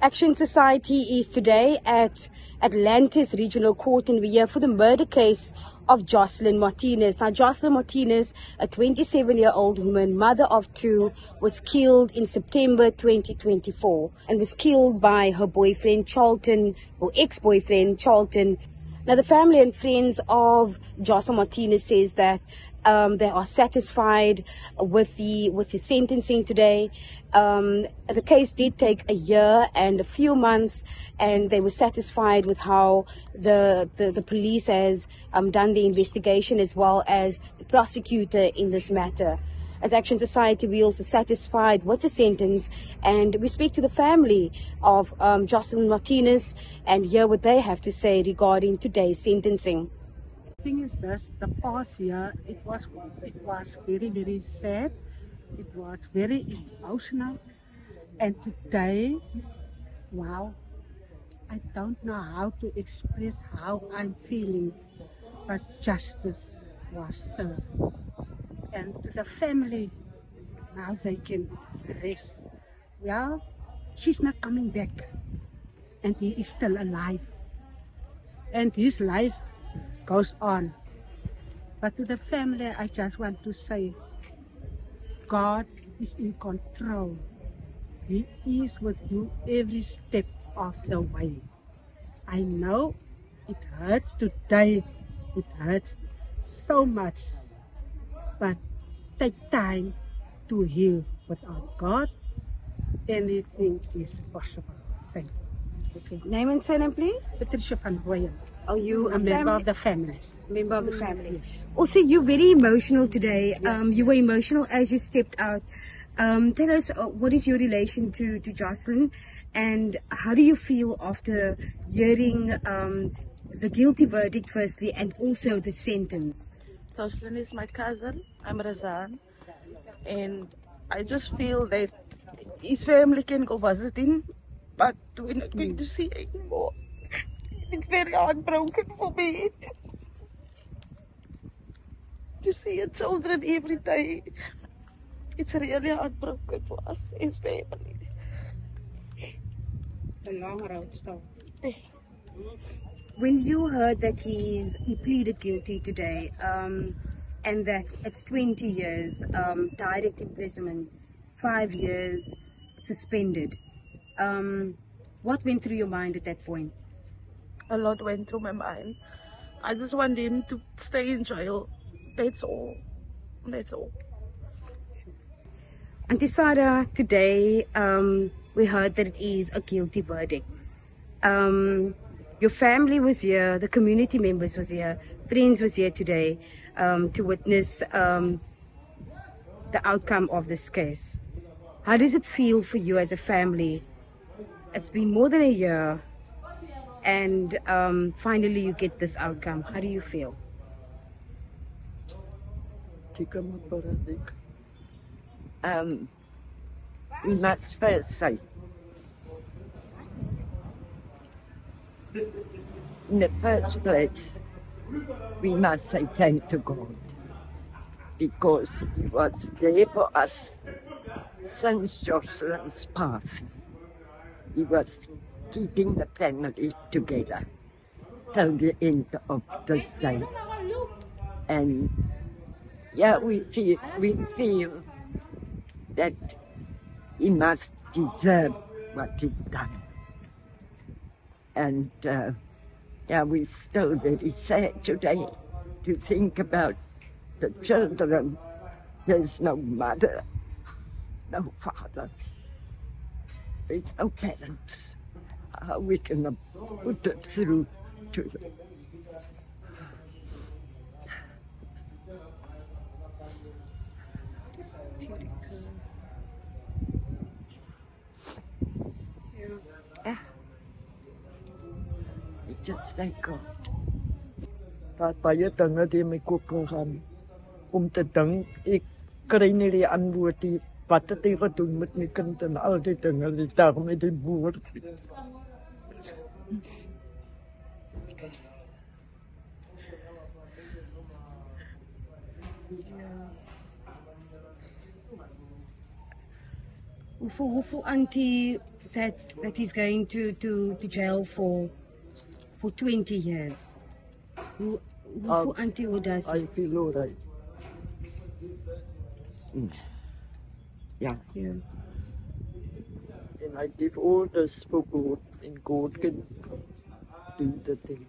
Action Society is today at Atlantis Regional Court, and we're here for the murder case of Jocelyn Martinez. Now, Jocelyn Martinez, a 27-year-old woman, mother of two, was killed in September 2024 and was killed by her boyfriend, Charlton, or ex-boyfriend, Charlton. Now, the family and friends of Jocelyn Martinez says that they are satisfied with the sentencing today. The case did take a year and a few months, and they were satisfied with how the police has done the investigation, as well as the prosecutor in this matter. As Action Society, we also satisfied with the sentence, and we speak to the family of Jocelyn Martinez and hear what they have to say regarding today's sentencing. The thing is this, the past year, it was very, very sad. It was very emotional. And today, wow, I don't know how to express how I'm feeling, but justice was served. And to the family, now they can rest. Well, she's not coming back, and he is still alive. And his life goes on. But to the family, I just want to say, God is in control. He is with you every step of the way. I know it hurts today. It hurts so much. But take time to heal. Without God, anything is possible. Thank you. Name and surname, please. Patricia van Rooyen. Are you A member of the family? Member of the family. Yes. Also, you're very emotional today. Yes. You were emotional as you stepped out. Tell us, what is your relation to Jocelyn, and how do you feel after hearing the guilty verdict firstly, and also the sentence? Jocelyn is my cousin. I'm Razan, and I just feel that his family can go visit him, but we're not going to see him anymore. It's very heartbroken for me to see your children every day. It's really heartbroken for us, his family. It's a long road still. When you heard that he pleaded guilty today, and that it's 20 years direct imprisonment, 5 years suspended, what went through your mind at that point? A lot went through my mind. I just want him to stay in jail. That's all. That's all. Auntie Sarah, today we heard that it is a guilty verdict. Your family was here, the community members was here, friends was here today to witness the outcome of this case. How does it feel for you as a family? It's been more than a year, and finally you get this outcome. How do you feel? We must first say, in the first place, we must say thank to God, because He was there for us since Jocelyn's passing. He was keeping the family together till the end of this day. And yeah, we feel that he must deserve what he done. And yeah, we're still very sad today to think about the children. There's no mother, no father, there's no parents. How we can put it through to them. Yeah. We just thank God. Wat baie dinge die my kop gegaan om te dink ek kry nie die antwoord die wat het hy gedoen met my kind en al die dinge die daar met die boer. Hoeveel auntie that he's going to jail for 20 years. Hoe Auntie, hoe does I feel all right. Yeah. Yeah. And I give all this for God, and God can do the thing.